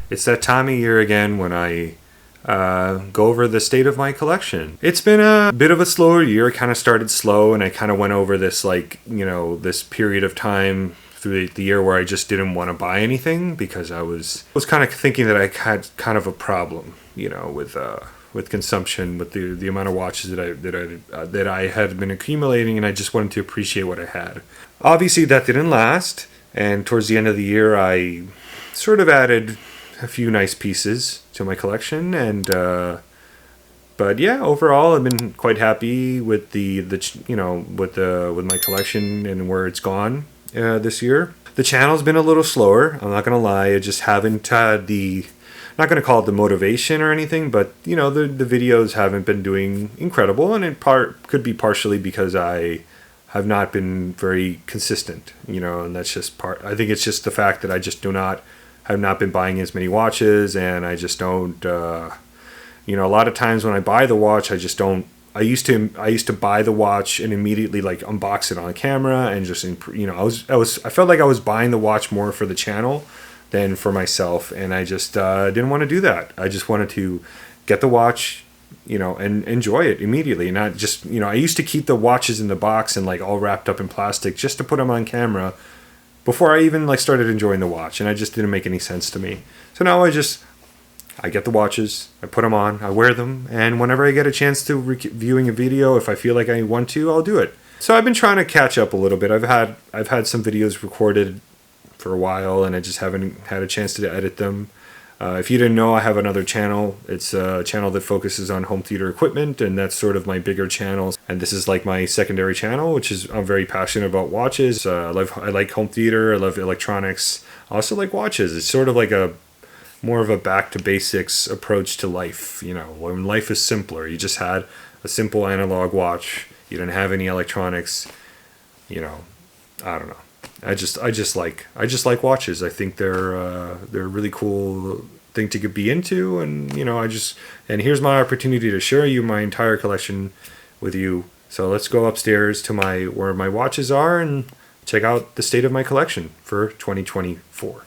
It's that time of year again when I go over the state of my collection. It's been a bit of a slower year. It kind of started slow, and I kind of went over this, like, you know, this period of time through the year where I just didn't want to buy anything because I was kind of thinking that I had kind of a problem, you know, with consumption, with the amount of watches that I had been accumulating, and I just wanted to appreciate what I had. Obviously, that didn't last, and towards the end of the year, I sort of added a few nice pieces to my collection, and but yeah, overall I've been quite happy with with my collection and where it's gone this year. The channel's been a little slower, I'm not gonna lie. I just haven't had not gonna call it the motivation or anything, but you know, the videos haven't been doing incredible, and in part could be partially because I have not been very consistent, you know, and that's just I think it's just the fact that I just have not been buying as many watches, and I just don't, you know, a lot of times when I buy the watch, I just don't, I used to buy the watch and immediately like unbox it on camera and just, you know, I felt like I was buying the watch more for the channel than for myself, and I just didn't want to do that. I just wanted to get the watch, you know, and enjoy it immediately, not just, you know, I used to keep the watches in the box and like all wrapped up in plastic just to put them on camera before I even like started enjoying the watch, and it just didn't make any sense to me. So now I get the watches, I put them on, I wear them, and whenever I get a chance to viewing a video, if I feel like I want to, I'll do it. So I've been trying to catch up a little bit. I've had some videos recorded for a while, and I just haven't had a chance to edit them. If you didn't know, I have another channel. It's a channel that focuses on home theater equipment, and that's sort of my bigger channel. And this is like my secondary channel, which is, I'm very passionate about watches. I like home theater. I love electronics. I also like watches. It's sort of like more of a back to basics approach to life. You know, when life is simpler, you just had a simple analog watch. You didn't have any electronics. You know, I don't know. I just like watches. I think they're a really cool thing to be into, and you know, and here's my opportunity to share my entire collection with you. So let's go upstairs to where my watches are and check out the state of my collection for 2024.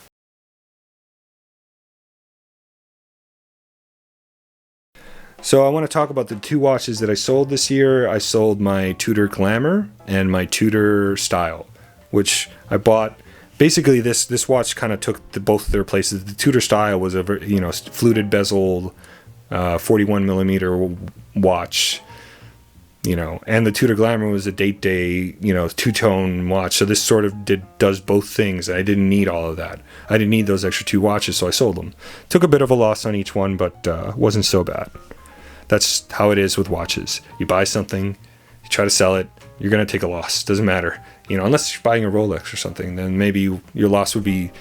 So I want to talk about the two watches that I sold this year. I sold my Tudor Glamour and my Tudor Style, which I bought. Basically, this watch kind of took both of their places. The Tudor Style was a, you know, fluted bezel 41 millimeter watch, you know, and the Tudor Glamour was a date day, you know, two-tone watch. So this sort of does both things. I didn't need all of that. I didn't need those extra two watches, so I sold them. Took a bit of a loss on each one, but wasn't so bad. That's how it is with watches. You buy something, you try to sell it, you're going to take a loss. Doesn't matter. You know, unless you're buying a Rolex or something, then maybe your loss would be,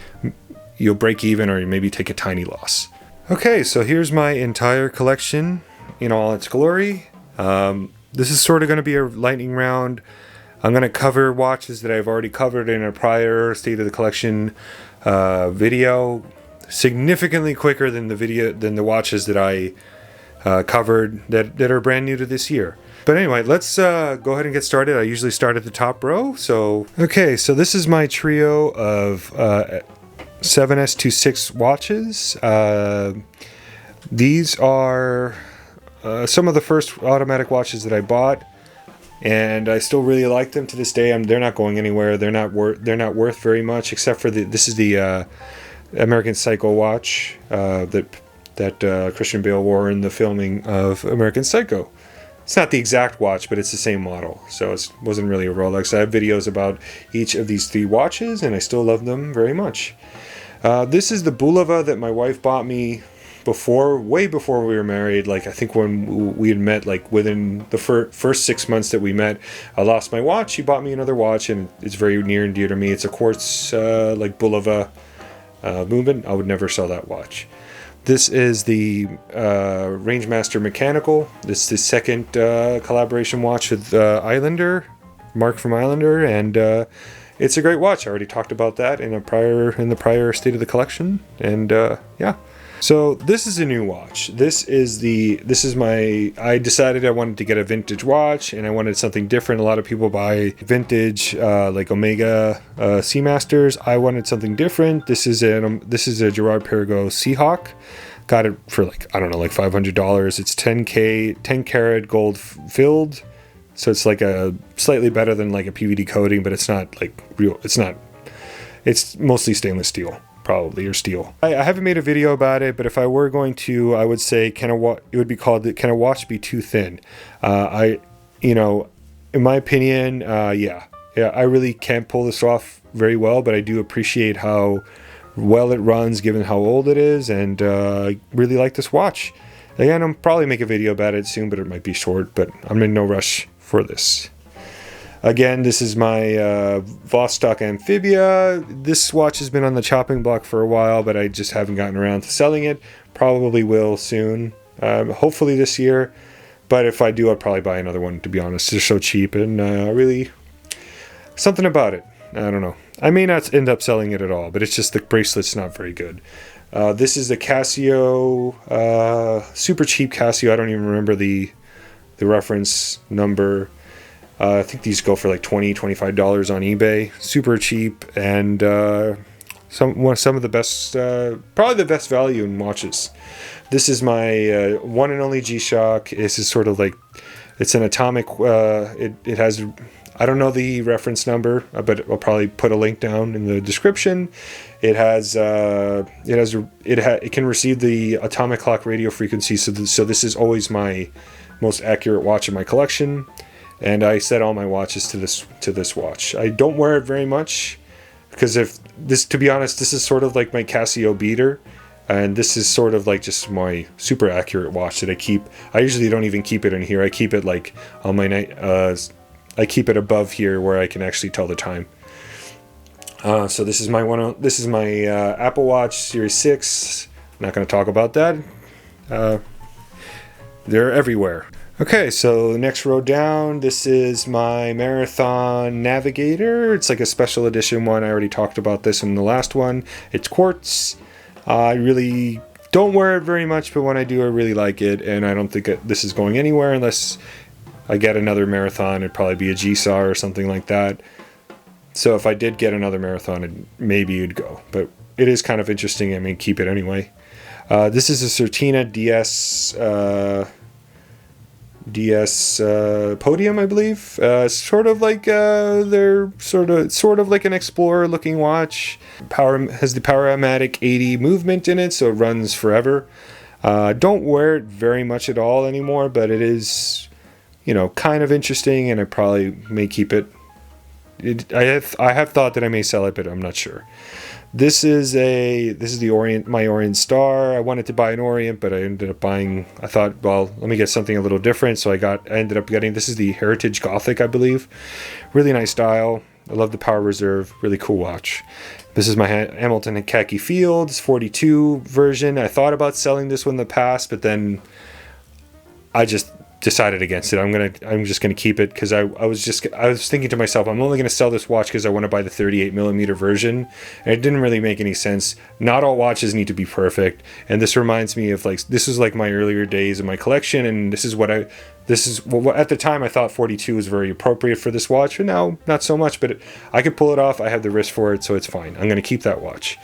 you'll break even, or you maybe take a tiny loss. Okay, so here's my entire collection in all its glory. This is sort of going to be a lightning round. I'm going to cover watches that I've already covered in a prior State of the Collection video, significantly quicker than the watches that I covered that are brand new to this year. But anyway, let's go ahead and get started. I usually start at the top row. So this is my trio of 7S26 watches. These are some of the first automatic watches that I bought, and I still really like them to this day. They're not going anywhere. They're not worth very much, except for this is the American Psycho watch that Christian Bale wore in the filming of American Psycho. It's not the exact watch, but it's the same model, so it wasn't really a Rolex. I have videos about each of these three watches, and I still love them very much. This is the Bulova that my wife bought me way before we were married. Like, I think when we had met, like within the first 6 months that we met, I lost my watch. She bought me another watch, and it's very near and dear to me. It's a quartz like Bulova movement. I would never sell that watch. This is the Rangemaster Mechanical. This is the second collaboration watch with Islander, Mark from Islander, and it's a great watch. I already talked about that in the prior State of the Collection, and yeah. So this is a new watch. I decided I wanted to get a vintage watch, and I wanted something different. A lot of people buy vintage like Omega Seamasters. I wanted something different. This is a Girard-Perregaux Seahawk. Got it for like, I don't know, like $500. It's 10 karat gold filled. So it's like a slightly better than like a PVD coating, but it's not like real. It's mostly stainless steel, probably, or steel. I haven't made a video about it, but if I were going to, I would say, it would be called, can a watch be too thin? In my opinion, yeah, I really can't pull this off very well, but I do appreciate how well it runs given how old it is, and I really like this watch. Again, I'll probably make a video about it soon, but it might be short, but I'm in no rush for this. Again, this is my Vostok Amphibia. This watch has been on the chopping block for a while, but I just haven't gotten around to selling it. Probably will soon, hopefully this year. But if I do, I'll probably buy another one, to be honest. They're so cheap, and really, something about it. I don't know. I may not end up selling it at all, but it's just the bracelet's not very good. This is a Casio, super cheap Casio. I don't even remember the reference number. I think these go for like $20, $25 on eBay. Super cheap, and some of the best, probably the best value in watches. This is my one and only G-Shock. This is sort of like, it's an atomic. It has, I don't know the reference number, but I'll probably put a link down in the description. It can receive the atomic clock radio frequency. So this is always my most accurate watch in my collection, and I set all my watches to this watch. I don't wear it very much because to be honest, this is sort of like my Casio beater, and this is sort of like just my super accurate watch that I keep. I usually don't even keep it in here. I keep it like on my night. I keep it above here where I can actually tell the time. So this is my Apple Watch Series 6. I'm not going to talk about that. They're everywhere. Okay, so the next row down, this is my Marathon Navigator. It's like a special edition one. I already talked about this in the last one. It's quartz. I really don't wear it very much, but when I do, I really like it, and I don't think this is going anywhere unless I get another Marathon. It'd probably be a GSAR or something like that. So if I did get another Marathon, maybe it'd go. But it is kind of interesting. I mean, keep it anyway. This is a Certina DS Podium, I believe. Sort of like they're sort of like an Explorer looking watch. Has the Powermatic 80 movement in it, so it runs forever. Don't wear it very much at all anymore, but it is, kind of interesting, and I probably may keep it. I have thought that I may sell it, but I'm not sure. This is the Orient, my Orient Star. I wanted to buy an Orient, but I ended up buying, I thought, well, let me get something a little different. So I ended up getting, this is the Heritage Gothic, I believe. Really nice dial. I love the power reserve. Really cool watch. This is my Hamilton and Khaki Fields 42 version. I thought about selling this one in the past, but then I just decided against it. I'm just gonna keep it because I was thinking to myself, I'm only gonna sell this watch because I want to buy the 38mm version, and it didn't really make any sense. Not all watches need to be perfect, and this reminds me of this is like my earlier days of my collection, and at the time I thought 42 was very appropriate for this watch, and now not so much, but I could pull it off. I have the wrist for it, so it's fine. I'm gonna keep that watch.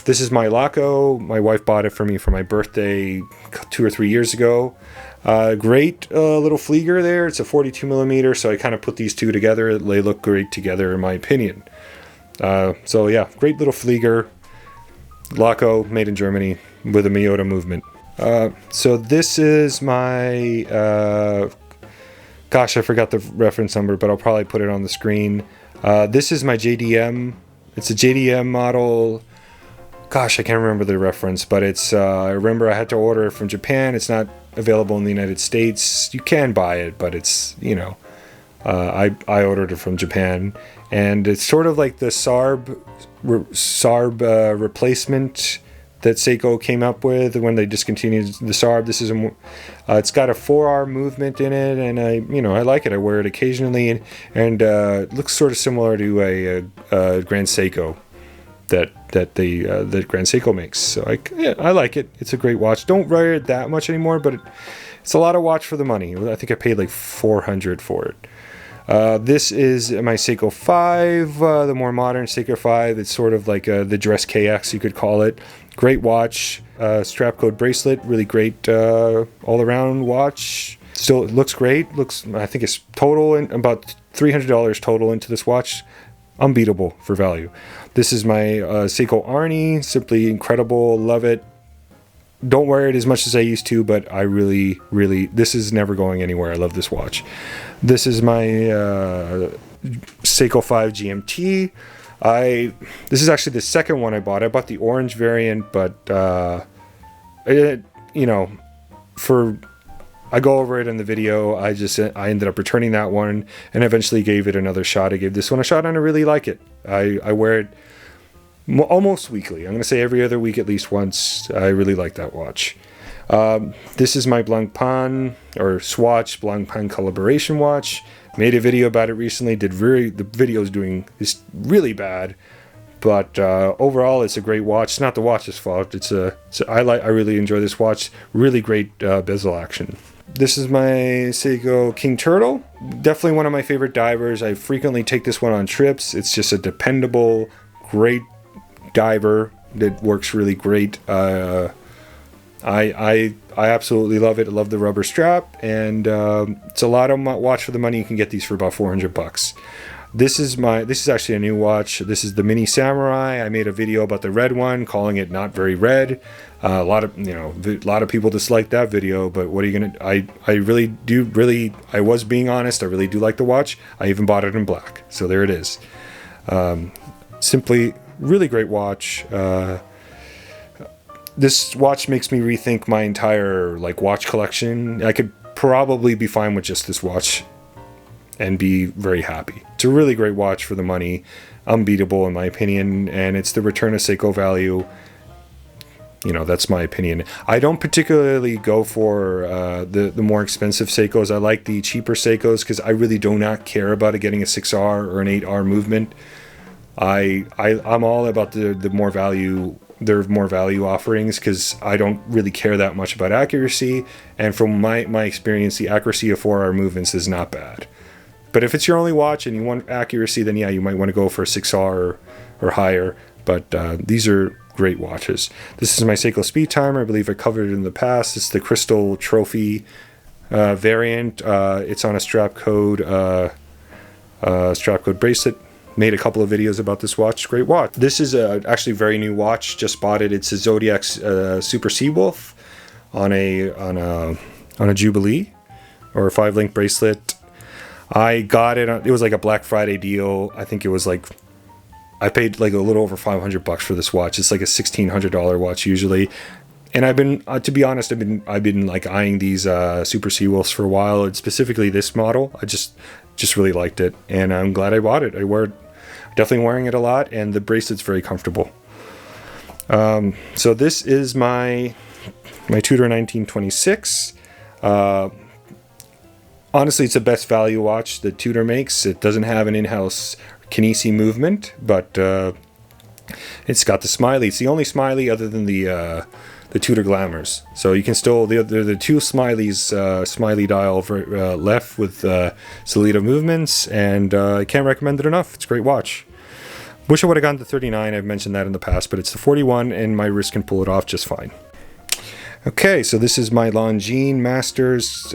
This is my Laco. My wife bought it for me for my birthday 2 or 3 years ago. Great little Flieger there. It's a 42mm, so I kind of put these two together. They look great together in my opinion. So yeah, great little Flieger. Laco, made in Germany with a Miyota movement. So this is my, gosh, I forgot the reference number, but I'll probably put it on the screen. This is my JDM. It's a JDM model. Gosh, I can't remember the reference, but it's, I remember I had to order it from Japan. It's not available in the United States. You can buy it, but it's, I ordered it from Japan. And it's sort of like the Sarb replacement that Seiko came up with when they discontinued the Sarb. This is it's got a 4R movement in it, and I like it. I wear it occasionally, and it looks sort of similar to a Grand Seiko that Grand Seiko makes. So I like it. It's a great watch. Don't wear it that much anymore, but it's a lot of watch for the money. I think I paid like $400 for it. This is my Seiko 5, the more modern Seiko 5. It's sort of like the DressKX, you could call it. Great watch, strap code bracelet, really great all-around watch. Still, it looks great. I think it's total about $300 total into this watch. Unbeatable for value. This is my Seiko Arnie, simply incredible, love it. Don't wear it as much as I used to, but I really, this is never going anywhere. I love this watch. This is my Seiko 5 GMT. This is actually the second one I bought. I bought the orange variant, but I go over it in the video. I ended up returning that one and eventually gave it another shot. I gave this one a shot and I really like it. I wear it almost weekly. I'm going to say every other week at least once. I really like that watch. This is my Blancpain or Swatch Blancpain collaboration watch. Made a video about it recently. The video is really bad, but overall it's a great watch. It's not the watch's fault. I really enjoy this watch. Really great bezel action. This is my Seiko King Turtle. Definitely one of my favorite divers. I frequently take this one on trips. It's just a dependable, great diver that works really great. I absolutely love it. I love the rubber strap, and it's a lot of watch for the money. You can get these for about $400. This is actually a new watch. This is the Mini Samurai. I made a video about the red one, calling it not very red. A lot of people dislike that video, but what are you gonna? I was being honest. I really do like the watch. I even bought it in black, so there it is. Simply really great watch. This watch makes me rethink my entire watch collection. I could probably be fine with just this watch and be very happy. It's a really great watch for the money, unbeatable in my opinion, and it's the return of Seiko value. That's my opinion. I don't particularly go for the more expensive Seikos. I like the cheaper Seikos because I really do not care about getting a 6R or an 8R movement. I'm all about the more value. There are more value offerings because I don't really care that much about accuracy, and from my experience, the accuracy of 4R movements is not bad. But if it's your only watch and you want accuracy, then yeah, you might want to go for a 6R or higher. But these are great watches. This is my Seiko Speedtimer. I believe I covered it in the past. It's the Crystal Trophy variant. It's on a strap code bracelet. Made a couple of videos about this watch. Great watch. This is actually a very new watch. Just bought it. It's a Zodiac Super Seawolf on a Jubilee or a 5-link bracelet. I got it. It was like a Black Friday deal. I think it was I paid a little over $500 for this watch. It's like a $1,600 watch usually. And I've been, to be honest, I've been eyeing these Super Seawolves for a while, and specifically this model. I just really liked it, and I'm glad I bought it. Definitely wearing it a lot, and the bracelet's very comfortable. So this is my Tudor 1926. Honestly, it's the best value watch that Tudor makes. It doesn't have an in-house Kinesi movement, but it's got the smiley. It's the only smiley other than the Tudor Glamours. So you can still, they're the two smileys, smiley dial left with Solita movements, and I can't recommend it enough. It's a great watch. Wish I would have gotten the 39. I've mentioned that in the past, but it's the 41, and my wrist can pull it off just fine. Okay, so this is my Longines Masters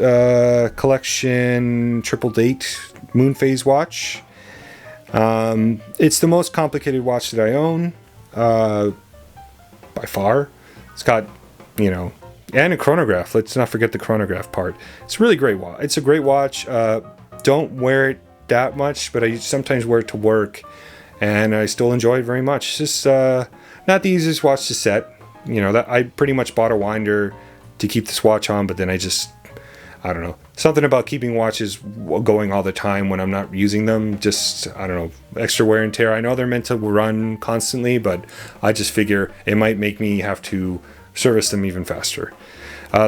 collection triple date moon phase watch. It's the most complicated watch that I own, by far. It's got, and a chronograph. Let's not forget the chronograph part. It's a really great watch. It's a great watch. Don't wear it that much, but I sometimes wear it to work, and I still enjoy it very much. It's just not the easiest watch to set. That I pretty much bought a winder to keep this watch on, but then I don't know. Something about keeping watches going all the time when I'm not using them, I don't know, extra wear and tear. I know they're meant to run constantly, but I just figure it might make me have to service them even faster.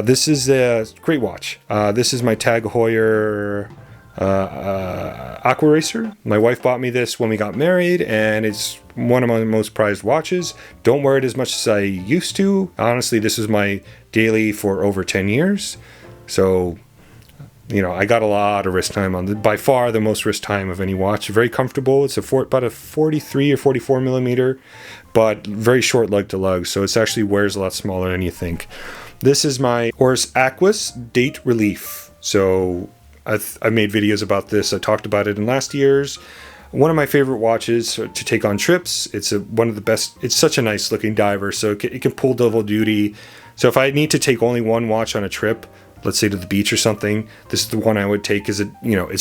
This is a great watch. This is my Tag Heuer Aquaracer. My wife bought me this when we got married, and it's one of my most prized watches. Don't wear it as much as I used to. Honestly, this is my daily for over 10 years. So, you know, I got a lot of wrist time on the, by far the most wrist time of any watch. Very comfortable. It's about a 43 or 44 millimeter, but very short lug to lug. So it actually wears a lot smaller than you think. This is my Oris Aquis Date Relief. So I've made videos about this. I talked about it in last year's. One of my favorite watches to take on trips. It's one of the best. It's such a nice looking diver, so it can pull double duty. So if I need to take only one watch on a trip, let's say to the beach or something, this is the one I would take. It's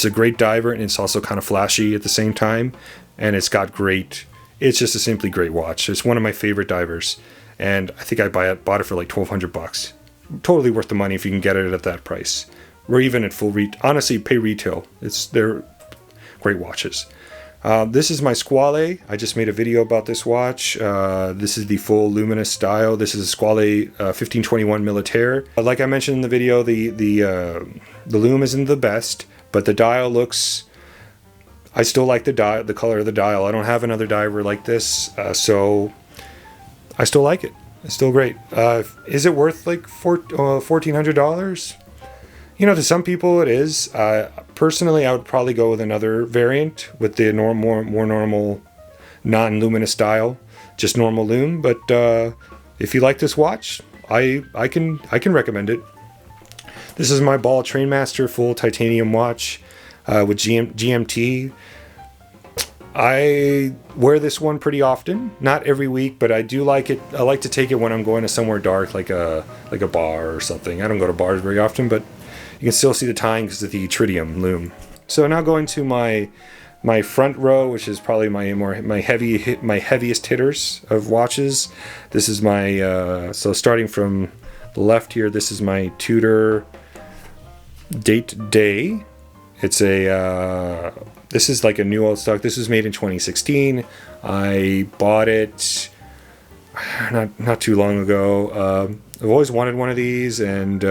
a great diver, and it's also kind of flashy at the same time, and it's just a simply great watch. It's one of my favorite divers, and I think I bought it for like $1,200. Totally worth the money if you can get it at that price, or even at full honestly, pay retail. They're great watches. This is my Squale. I just made a video about this watch. This is the full Luminous style. This is a Squale 1521 Militaire. Like I mentioned in the video, the lume isn't the best, but the dial looks. I still like the color of the dial. I don't have another diver like this, so I still like it. It's still great. Is it worth like $1,400? You know, to some people it is. Personally, I would probably go with another variant with the more normal, non-luminous dial, just normal lume. But if you like this watch, I can recommend it. This is my Ball Trainmaster full titanium watch with GMT. I wear this one pretty often, not every week, but I do like it. I like to take it when I'm going to somewhere dark, like a bar or something. I don't go to bars very often, but you can still see the time because of the tritium lume. So now going to my front row, which is probably my heaviest hitters of watches. This is my so starting from the left here. This is my Tudor Date Day. It's a this is like a new old stock. This was made in 2016. I bought it not too long ago. I've always wanted one of these, and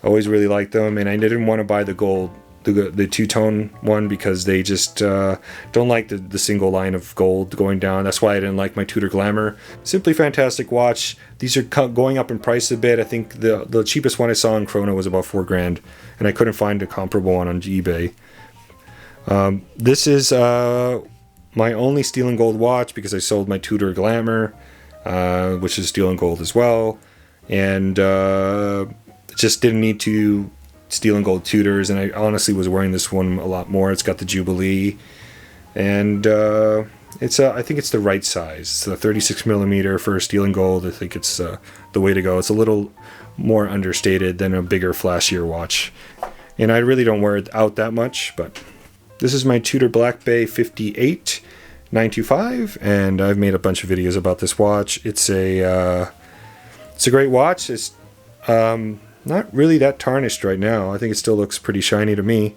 always really liked them, and I didn't want to buy the gold, the two-tone one, because they just don't like the single line of gold going down. That's why I didn't like my Tudor Glamour. Simply fantastic watch. These are going up in price a bit. I think the cheapest one I saw in Chrono was about $4,000, and I couldn't find a comparable one on eBay. This is my only steel and gold watch because I sold my Tudor Glamour, which is steel and gold as well, and just didn't need to steel and gold Tudors, and I honestly was wearing this one a lot more. It's got the Jubilee, and I think it's the right size. It's the 36 millimeter for steel and gold. I think it's the way to go. It's a little more understated than a bigger, flashier watch, and I really don't wear it out that much. But this is my Tudor Black Bay 58 925, and I've made a bunch of videos about this watch. It's a great watch. It's not really that tarnished right now. I think it still looks pretty shiny to me.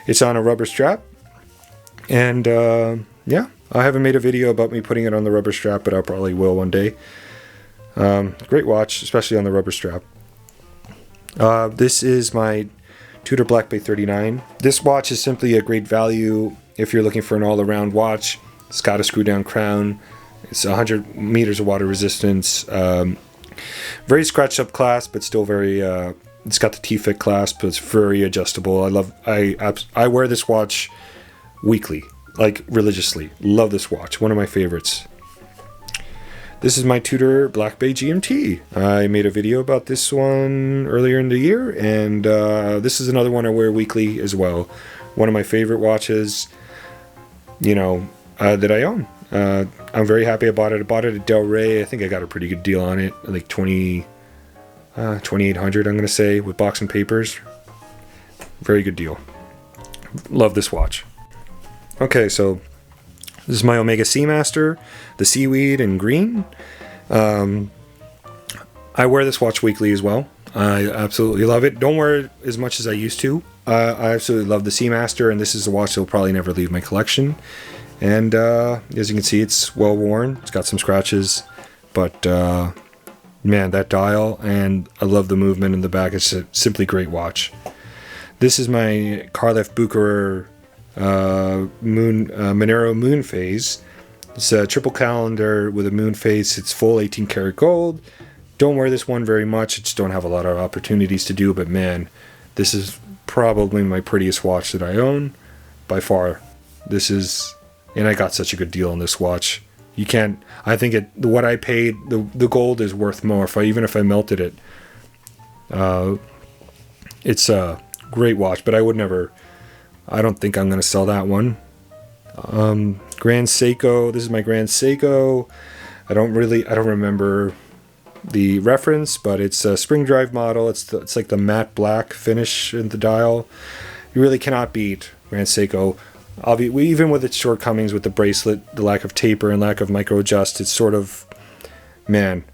It's on a rubber strap, and yeah, I haven't made a video about me putting it on the rubber strap, but I probably will one day. Great watch, especially on the rubber strap. This is my Tudor Black Bay 39. This watch is simply a great value if you're looking for an all-around watch. It's got a screw-down crown. It's 100 meters of water resistance. Very scratched up clasp, but still very. It's got the T-fit clasp, but it's very adjustable. I wear this watch weekly, like religiously. Love this watch. One of my favorites. This is my Tudor Black Bay GMT. I made a video about this one earlier in the year, and this is another one I wear weekly as well. One of my favorite watches, that I own. I'm very happy I bought it. I bought it at Del Rey. I think I got a pretty good deal on it, like $2,800, I'm going to say, with box and papers. Very good deal. Love this watch. Okay, so this is my Omega Seamaster, the seaweed in green. I wear this watch weekly as well. I absolutely love it. Don't wear it as much as I used to. I absolutely love the Seamaster, and this is a watch that will probably never leave my collection. And as you can see, it's well worn. It's got some scratches, but man, that dial, and I love the movement in the back. It's a simply great watch. This is my Karloff Bucherer Monero Moon Phase. It's a triple calendar with a moon face. It's full 18 karat gold. Don't wear this one very much. I just don't have a lot of opportunities to do, but man, this is probably my prettiest watch that I own by far. This is, and I got such a good deal on this watch. You can't, I think what I paid, the gold is worth more even if I melted it. It's a great watch, but I don't think I'm going to sell that one. Grand Seiko, this is my Grand Seiko. I don't remember the reference, but it's a spring drive model. It's like the matte black finish in the dial. You really cannot beat Grand Seiko. Even with its shortcomings with the bracelet, the lack of taper and lack of micro adjust, it's sort of, man,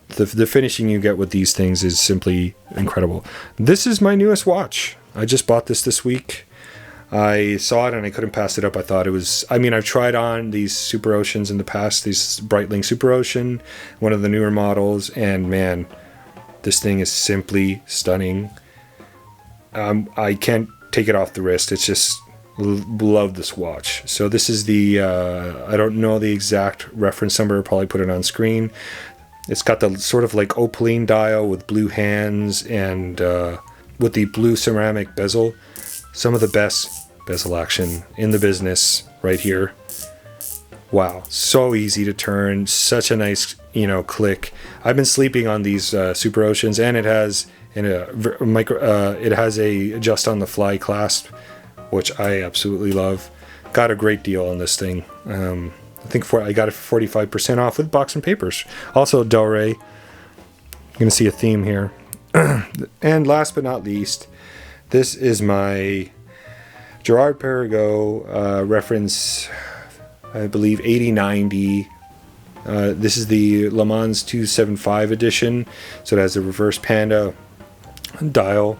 the finishing you get with these things is simply incredible. This is my newest watch. I just bought this week. I saw it and I couldn't pass it up. I thought it was, I've tried on these Superoceans in the past, these Breitling Superocean, one of the newer models, and man, this thing is simply stunning. I can't take it off the wrist. It's just, love this watch. So this is the, I don't know the exact reference number, I'll probably put it on screen. It's got the sort of like opaline dial with blue hands and with the blue ceramic bezel. Some of the best bezel action in the business right here. Wow, so easy to turn, such a nice, click. I've been sleeping on these Superoceans, and it has it has a adjust on the fly clasp, which I absolutely love. Got a great deal on this thing. I think I got it for 45% off with box and papers. Also Del Rey. You're gonna see a theme here. And last but not least, this is my Girard-Perregaux reference, I believe 8090. This is the Le Mans 275 edition, so it has a reverse panda dial.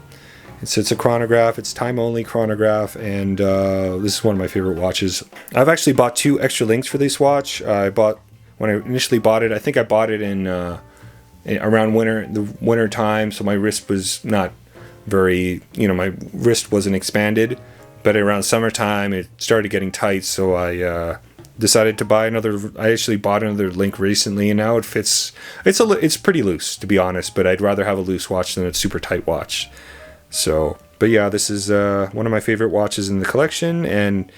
It's a chronograph. It's time-only chronograph, and this is one of my favorite watches. I've actually bought 2 extra links for this watch. When I initially bought it, I think I bought it in around the winter time, so my wrist was not very, my wrist wasn't expanded. But around summertime, it started getting tight, so I decided to buy another. I actually bought another link recently, and now it fits. It's pretty loose, to be honest, but I'd rather have a loose watch than a super tight watch. So, but yeah, this is one of my favorite watches in the collection, and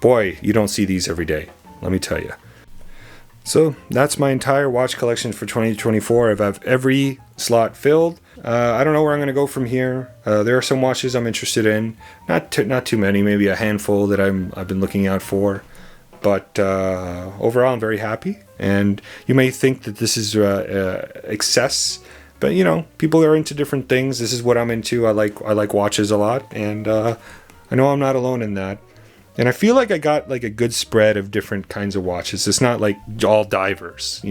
boy, you don't see these every day, let me tell you. So that's my entire watch collection for 2024. I have every slot filled. I don't know where I'm going to go from here. There are some watches I'm interested in, not too many, maybe a handful that I've been looking out for. But overall, I'm very happy. And you may think that this is excess. But people are into different things. This is what I'm into. I like watches a lot, and I know I'm not alone in that. And I feel like I got like a good spread of different kinds of watches. It's not like all divers,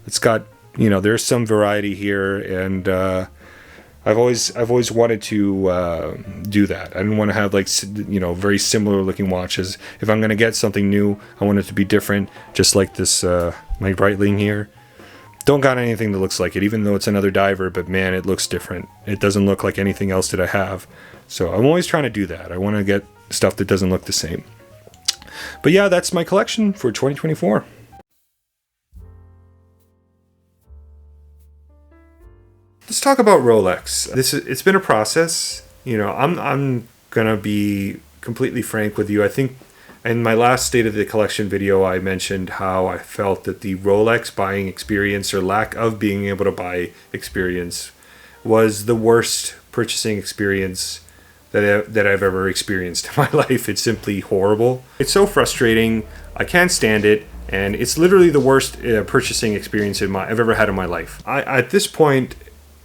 It's got there's some variety here, and I've always wanted to do that. I didn't want to have like very similar looking watches. If I'm gonna get something new, I want it to be different. Just like this my Breitling here. Don't got anything that looks like it, even though it's another diver, but man, it looks different. It doesn't look like anything else that I have. So I'm always trying to do that. I want to get stuff that doesn't look the same. But yeah, that's my collection for 2024. Let's talk about Rolex. It's been a process. I'm gonna be completely frank with you. I think in my last State of the Collection video, I mentioned how I felt that the Rolex buying experience, or lack of being able to buy experience, was the worst purchasing experience that I've ever experienced in my life. It's simply horrible. It's so frustrating. I can't stand it, and it's literally the worst purchasing experience I've ever had in my life. At this point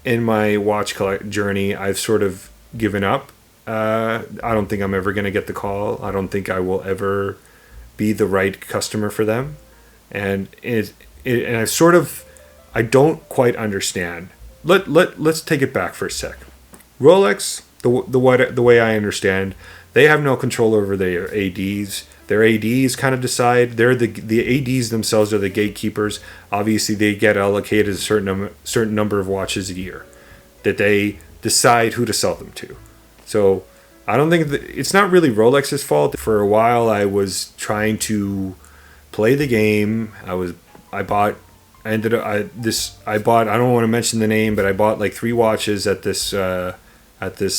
in my watch journey, I've sort of given up. I don't think I'm ever going to get the call. I don't think I will ever be the right customer for them. And I don't quite understand. Let's take it back for a sec. Rolex, the way I understand, they have no control over their ADs. Their ADs kind of decide. They're the ADs themselves are the gatekeepers. Obviously, they get allocated a certain number of watches a year that they decide who to sell them to. So I don't think it's not really Rolex's fault. For a while, I was trying to play the game. I bought I don't want to mention the name, but I bought like 3 watches at this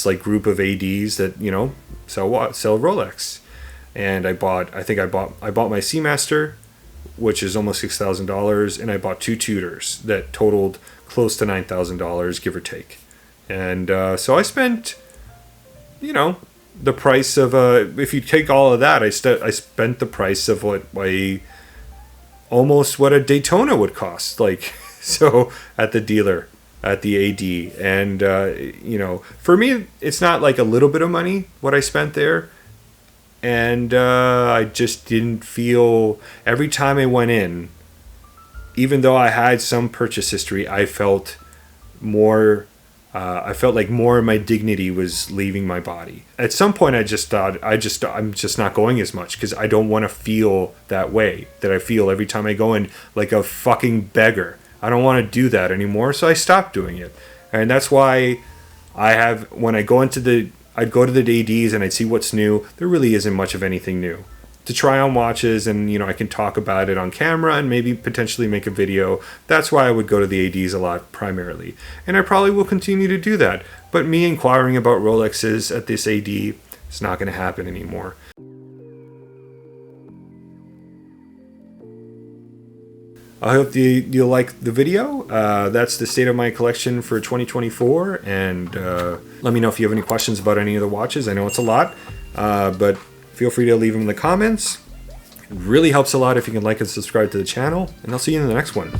like group of ADs that, you know, sell Rolex. And I bought my Seamaster, which is almost $6,000, and I bought 2 Tudors that totaled close to $9,000, give or take. And so I spent, you know, the price of if you take all of that, I spent the price of almost what a Daytona would cost, like, so at the dealer, at the AD. And you know, for me, it's not like a little bit of money what I spent there. And I just didn't feel, every time I went in, even though I had some purchase history, I felt like more of my dignity was leaving my body. At some point, I just thought, I'm just not going as much, because I don't want to feel that way that I feel every time I go in, like a fucking beggar. I don't want to do that anymore, so I stopped doing it. And that's why when I go into I'd go to the ADs and I'd see what's new. There really isn't much of anything new to try on watches, and, you know, I can talk about it on camera and maybe potentially make a video. That's why I would go to the ADs a lot primarily, and I probably will continue to do that. But me inquiring about Rolexes at this AD, it's not going to happen anymore. I hope you'll like the video. That's the state of my collection for 2024, and let me know if you have any questions about any of the watches. I know it's a lot, but feel free to leave them in the comments. It really helps a lot if you can like and subscribe to the channel, and I'll see you in the next one.